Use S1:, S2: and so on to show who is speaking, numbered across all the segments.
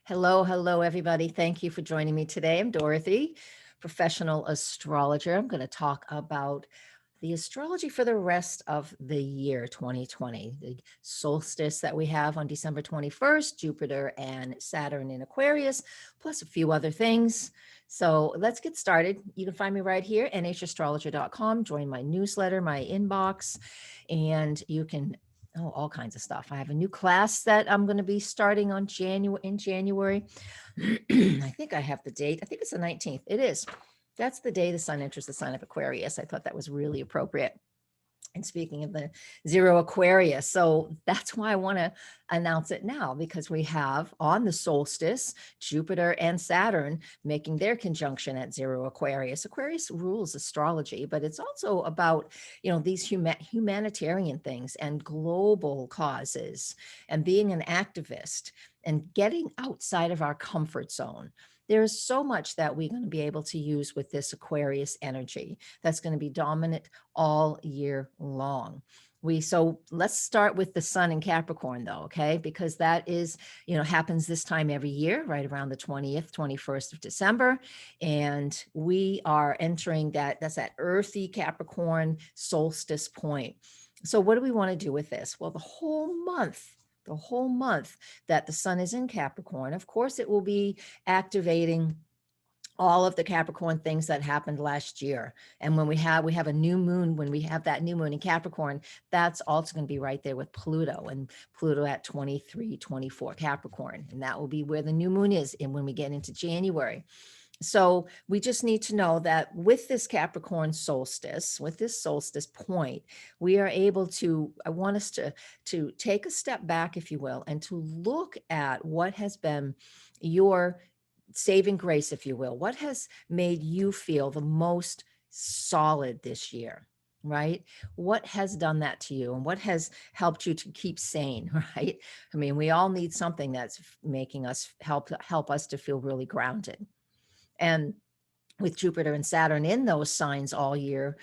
S1: Hello, everybody. Thank you for joining me today. I'm Dorothy, professional astrologer. I'm going to talk about the astrology for the rest of the year 2020, the solstice that we have on December 21st, Jupiter and Saturn in Aquarius, plus a few other things. So let's get started. You can find me right here, nhastrologer.com. Join my newsletter, my inbox, and you can all kinds of stuff. I have a new class that I'm going to be starting on January. I think I have the date. I think it's the 19th. It is. That's the day the sun enters the sign of Aquarius. I thought that was really appropriate. And speaking of the zero Aquarius, so that's why I want to announce it now, because we have on the solstice, Jupiter and Saturn making their conjunction at zero Aquarius. Aquarius rules astrology, but it's also about, these humanitarian things and global causes and being an activist and getting outside of our comfort zone. There's so much that we're going to be able to use with this Aquarius energy that's going to be dominant all year long. So let's start with the sun in Capricorn though, okay? Because that is, happens this time every year, right around the 20th, 21st of December. And we are entering that's that earthy Capricorn solstice point. So what do we want to do with this? Well, the whole month that the sun is in Capricorn, of course, it will be activating all of the Capricorn things that happened last year. And when we have a new moon, when we have that new moon in Capricorn, that's also going to be right there with Pluto, and Pluto at 23, 24 Capricorn. And that will be where the new moon is. And when we get into January. So we just need to know that with this Capricorn solstice, with this solstice point, we are able to, I want us to take a step back, if you will, and to look at what has been your saving grace, if you will. What has made you feel the most solid this year, right? What has done that to you, and what has helped you to keep sane, right? I mean, we all need something that's making us help us to feel really grounded. And with Jupiter and Saturn in those signs all year,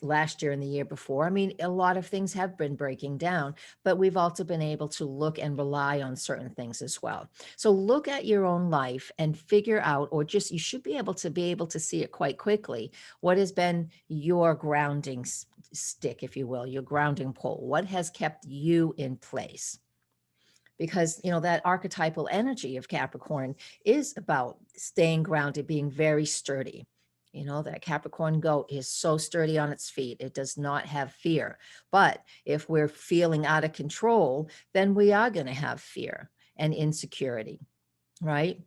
S1: last year and the year before, I mean, a lot of things have been breaking down, but we've also been able to look and rely on certain things as well. So look at your own life and figure out, or just, you should be able to see it quite quickly. What has been your grounding stick, if you will, your grounding pole? What has kept you in place? Because, that archetypal energy of Capricorn is about staying grounded, being very sturdy. That Capricorn goat is so sturdy on its feet. It does not have fear. But if we're feeling out of control, then we are going to have fear and insecurity, right?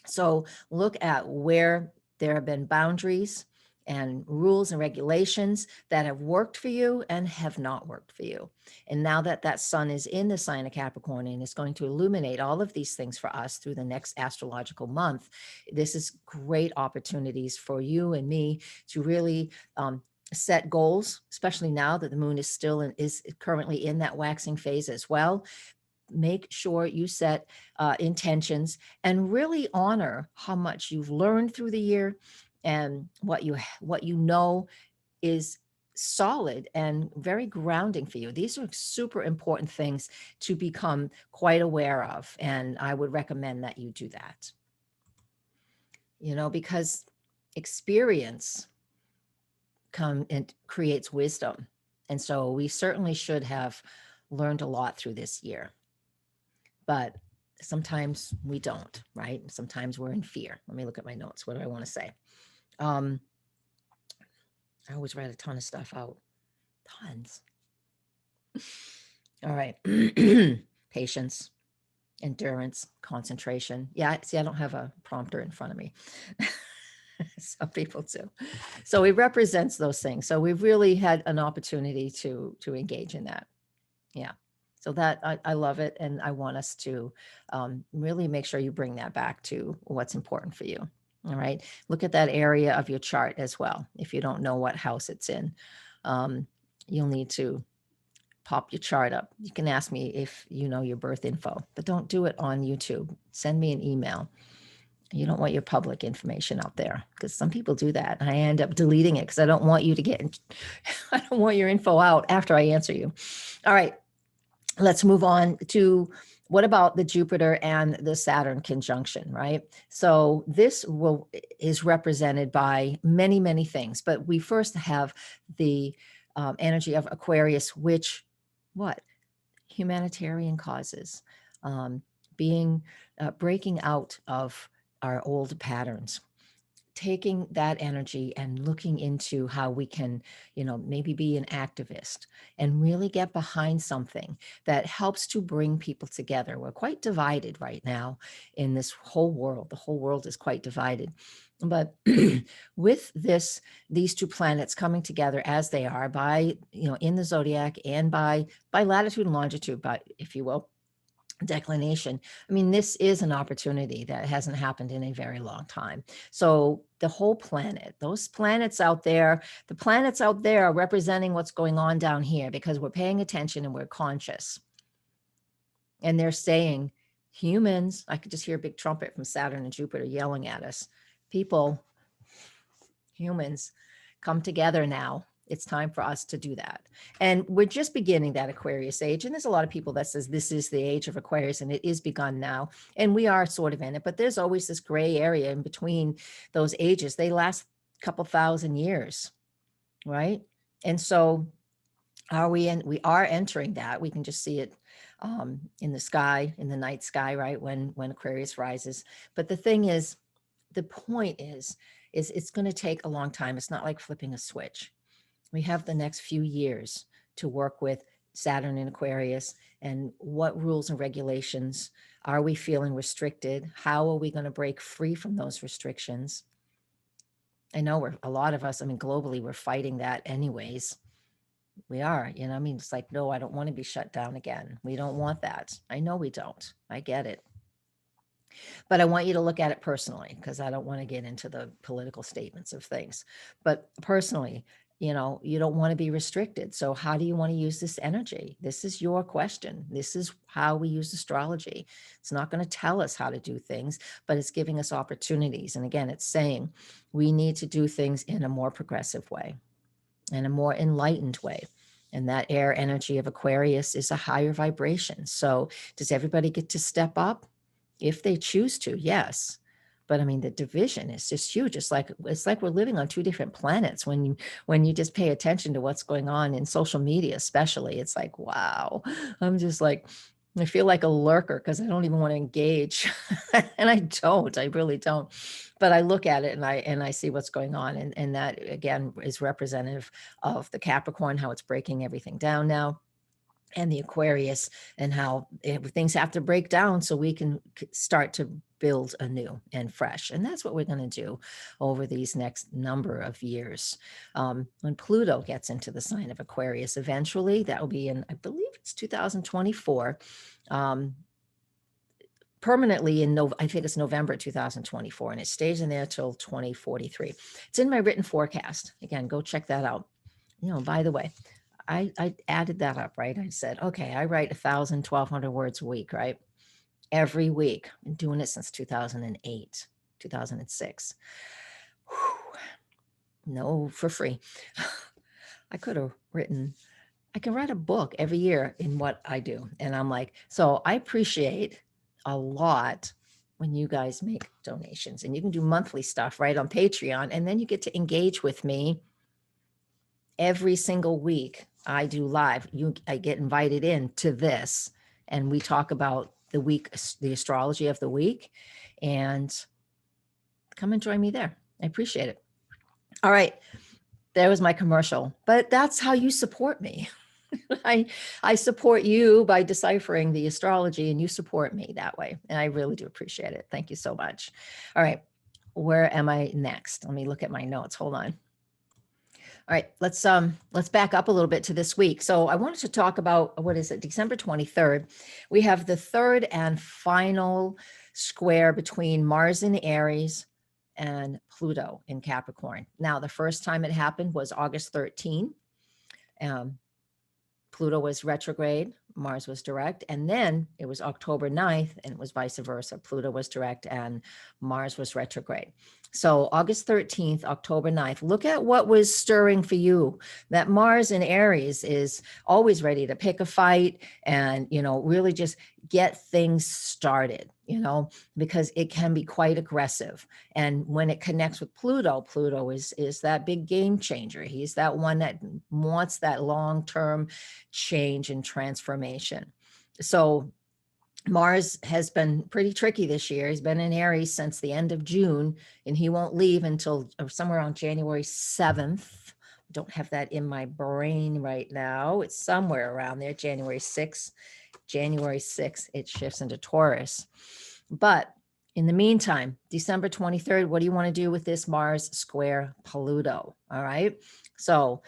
S1: So look at where there have been boundaries and rules and regulations that have worked for you and have not worked for you. And now that sun is in the sign of Capricorn and is going to illuminate all of these things for us through the next astrological month, this is great opportunities for you and me to really set goals, especially now that the moon is currently in that waxing phase as well. Make sure you set intentions and really honor how much you've learned through the year and what you know is solid and very grounding for you. These are super important things to become quite aware of, and I would recommend that you do that. Because experience creates wisdom, and so we certainly should have learned a lot through this year. But sometimes we don't, right? Sometimes we're in fear. Let me look at my notes. What do I want to say? I always write a ton of stuff out. Tons. All right. Patience, endurance, concentration. Yeah, see, I don't have a prompter in front of me. Some people do. So it represents those things. So we've really had an opportunity to engage in that. Yeah. So that I love it. And I want us to really make sure you bring that back to what's important for you. All right. Look at that area of your chart as well. If you don't know what house it's in, you'll need to pop your chart up. You can ask me if you know your birth info, but don't do it on YouTube. Send me an email. You don't want your public information out there, because some people do that. I end up deleting it because I don't want you to I don't want your info out after I answer you. All right. Let's move on to What about the Jupiter and the Saturn conjunction, right? So this is represented by many, many things, but we first have the energy of Aquarius, which what? Humanitarian causes, um, being breaking out of our old patterns, taking that energy and looking into how we can, maybe be an activist and really get behind something that helps to bring people together. We're quite divided right now in this whole world. The whole world is quite divided. But with these two planets coming together as they are by, in the zodiac and by latitude and longitude, but if you will, declination. I mean, this is an opportunity that hasn't happened in a very long time. So the whole planet, those planets out there, the planets out there are representing what's going on down here because we're paying attention and we're conscious. And they're saying, humans, I could just hear a big trumpet from Saturn and Jupiter yelling at us. People, humans, come together now. It's time for us to do that. And we're just beginning that Aquarius age. And there's a lot of people that says this is the age of Aquarius and it is begun now. And we are sort of in it, but there's always this gray area in between those ages. They last a couple thousand years, right? And so we are entering that. We can just see it in the sky, in the night sky, right? When Aquarius rises. But the thing is, the point is it's going to take a long time. It's not like flipping a switch. We have the next few years to work with Saturn in Aquarius and what rules and regulations are we feeling restricted? How are we going to break free from those restrictions? I know a lot of us, I mean, globally, we're fighting that anyways. We are, I mean, it's like, no, I don't want to be shut down again. We don't want that. I know we don't. I get it. But I want you to look at it personally because I don't want to get into the political statements of things. But personally, you don't want to be restricted. So how do you want to use this energy? This is your question. This is how we use astrology. It's not going to tell us how to do things, but it's giving us opportunities. And again, it's saying we need to do things in a more progressive way, in a more enlightened way. And that air energy of Aquarius is a higher vibration. So does everybody get to step up? If they choose to, yes. But I mean, the division is just huge. It's like we're living on two different planets when you just pay attention to what's going on in social media, especially. It's like, wow. I'm just like, I feel like a lurker because I don't even want to engage. And I really don't. But I look at it and I see what's going on. And that again is representative of the Capricorn, how it's breaking everything down now, and the Aquarius, and how things have to break down so we can start to build anew and fresh. And that's what we're going to do over these next number of years. When Pluto gets into the sign of Aquarius, eventually that will be in, I believe it's 2024. Permanently I think it's November 2024, and it stays in there till 2043. It's in my written forecast. Again, go check that out. By the way, I added that up, right? I said, okay, I write 1,000, 1,200 words a week, right? Every week. Been doing it since 2008, 2006. Whew. No, for free. I can write a book every year in what I do. And I'm like, so I appreciate a lot when you guys make donations, and you can do monthly stuff right on Patreon. And then you get to engage with me every single week. I do live. I get invited in to this, and we talk about the astrology of the week, and come and join me there. I appreciate it. All right. There was my commercial, but that's how you support me. I support you by deciphering the astrology, and you support me that way. And I really do appreciate it. Thank you so much. All right. Where am I next? Let me look at my notes. Hold on. All right, let's back up a little bit to this week. So I wanted to talk about, what is it, December 23rd. We have the third and final square between Mars in Aries and Pluto in Capricorn. Now, the first time it happened was August 13. Pluto was retrograde, Mars was direct, and then it was October 9th, and it was vice versa. Pluto was direct and Mars was retrograde. So August 13th, October 9th, look at what was stirring for you. That Mars in Aries is always ready to pick a fight and, really just get things started, because it can be quite aggressive. And when it connects with Pluto, Pluto is that big game changer. He's that one that wants that long-term change and transformation. So Mars has been pretty tricky this year. He's been in Aries since the end of June, and he won't leave until somewhere around January 7th. I don't have that in my brain right now. It's somewhere around there, January 6th. January 6th, it shifts into Taurus. But in the meantime, December 23rd, what do you want to do with this Mars square Pluto? All right. So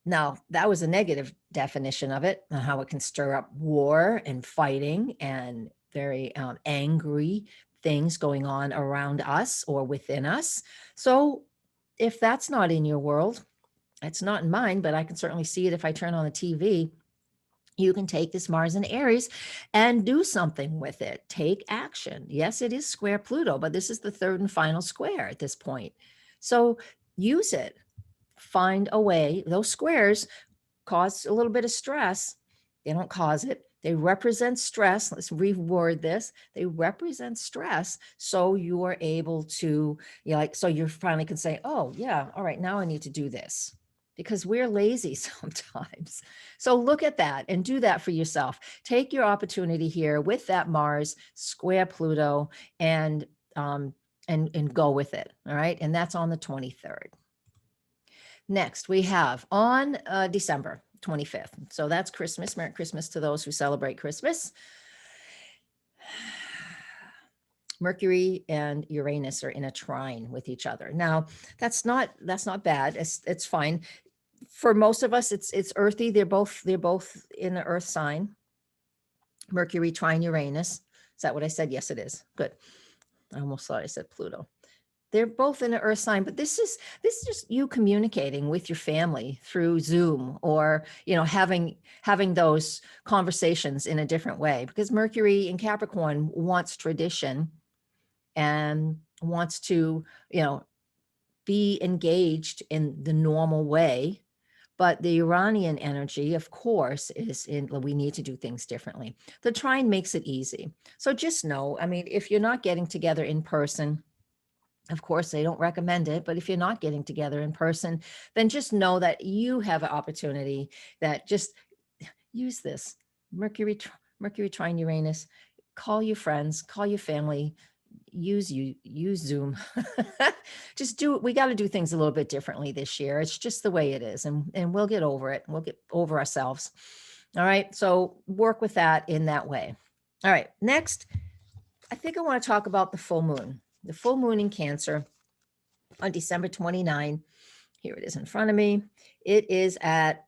S1: now, that was a negative definition of it, how it can stir up war and fighting and very angry things going on around us or within us. So if that's not in your world, it's not in mine, but I can certainly see it if I turn on the TV. You can take this Mars in Aries and do something with it. Take action. Yes, it is square Pluto, but this is the third and final square at this point. So use it. Find a way. Those squares cause a little bit of stress. They don't cause it. They represent stress. Let's reword this. They represent stress. So you are able to, so you finally can say, oh, yeah, all right, now I need to do this, because we're lazy sometimes. So look at that and do that for yourself. Take your opportunity here with that Mars square Pluto and go with it. All right. And that's on the 23rd. Next, we have on December 25th. So that's Christmas. Merry Christmas to those who celebrate Christmas. Mercury and Uranus are in a trine with each other. Now, that's not bad. It's fine. For most of us, it's earthy. They're both in the earth sign. Mercury trine Uranus. Is that what I said? Yes, it is. Good. I almost thought I said Pluto. They're both in an earth sign, but this is just you communicating with your family through Zoom or, having those conversations in a different way, because Mercury in Capricorn wants tradition and wants to, be engaged in the normal way. But the Uranian energy, of course, we need to do things differently. The trine makes it easy. So just know, if you're not getting together in person, of course, they don't recommend it, but if you're not getting together in person, then just know that you have an opportunity that just use this. Mercury trine Uranus, call your friends, call your family, use Zoom. Just do it. We got to do things a little bit differently this year. It's just the way it is. And we'll get over it. We'll get over ourselves. All right. So work with that in that way. All right. Next, I think I want to talk about the full moon. The full moon in Cancer on December 29. Here it is in front of me. It is at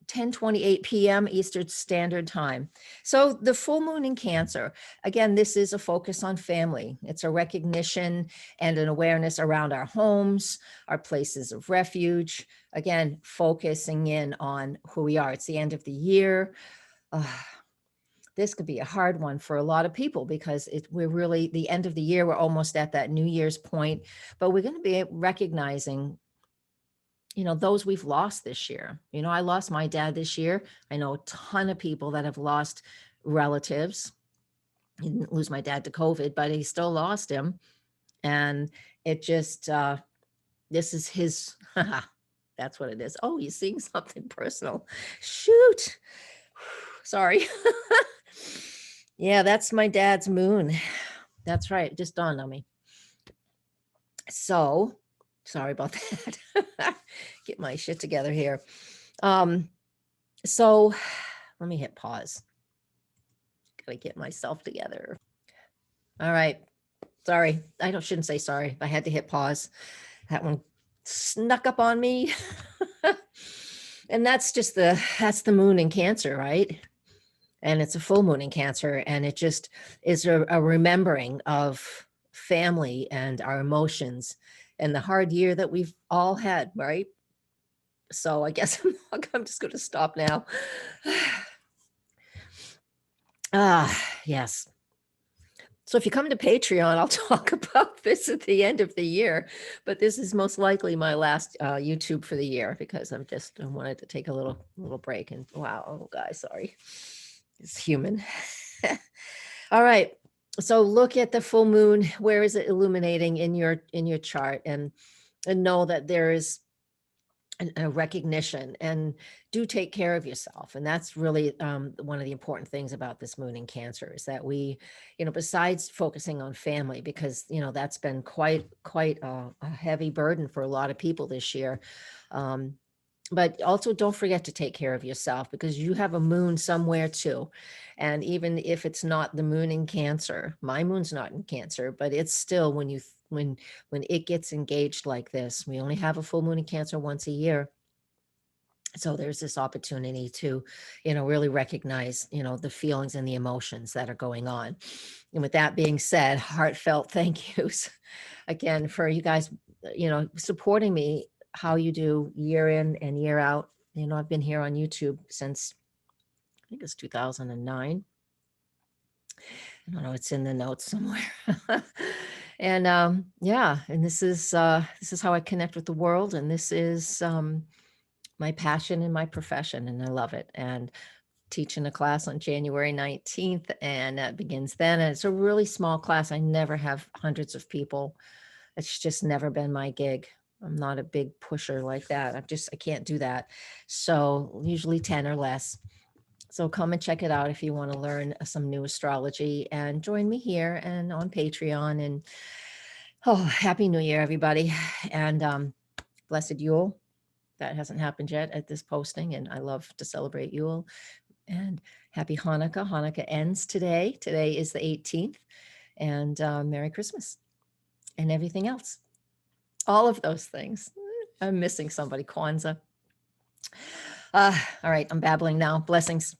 S1: 10:28 p.m. Eastern Standard Time. So the full moon in Cancer, again, this is a focus on family. It's a recognition and an awareness around our homes, our places of refuge. Again, focusing in on who we are. It's the end of the year. This could be a hard one for a lot of people because we're really the end of the year. We're almost at that New Year's point, but we're going to be recognizing, those we've lost this year. I lost my dad this year. I know a ton of people that have lost relatives. He didn't lose my dad to COVID, but he still lost him. And it just, this is his, that's what it is. Oh, you're seeing something personal. Shoot. Sorry. Yeah, that's my dad's moon. That's right. It just dawned on me. So sorry about that. Get my shit together here. So let me hit pause. Gotta get myself together. All right. Sorry. Shouldn't say sorry. I had to hit pause. That one snuck up on me. And that's the moon in Cancer, right? And it's a full moon in Cancer, and it just is a remembering of family and our emotions and the hard year that we've all had, right? So I guess I'm just going to stop now. Yes. So if you come to Patreon, I'll talk about this at the end of the year, but this is most likely my last YouTube for the year because I wanted to take a little break. And wow, oh guys, sorry, it's human. All right, so look at the full moon. Where is it illuminating in your chart, and know that there is a recognition, and do take care of yourself. And that's really one of the important things about this moon in Cancer is that we, besides focusing on family, because that's been quite a heavy burden for a lot of people this year. But also don't forget to take care of yourself, because you have a moon somewhere too. And even if it's not the moon in Cancer, my moon's not in Cancer, but it's still, when it gets engaged like this, we only have a full moon in Cancer once a year. So there's this opportunity to, really recognize, the feelings and the emotions that are going on. And with that being said, heartfelt thank yous again for you guys, supporting me how you do year in and year out. I've been here on YouTube since, I think it's 2009. I don't know, it's in the notes somewhere. And yeah, and this is how I connect with the world, and this is my passion and my profession, and I love it. And teaching a class on January 19th, and that begins then. And it's a really small class. I never have hundreds of people. It's just never been my gig. I'm not a big pusher like that. I can't do that. So usually 10 or less. So come and check it out if you want to learn some new astrology, and join me here and on Patreon. And Happy New Year, everybody. And blessed Yule. That hasn't happened yet at this posting, and I love to celebrate Yule. And happy Hanukkah. Hanukkah ends today. Today is the 18th. And Merry Christmas and everything else. All of those things. I'm missing somebody. Kwanzaa. All right, I'm babbling now. Blessings.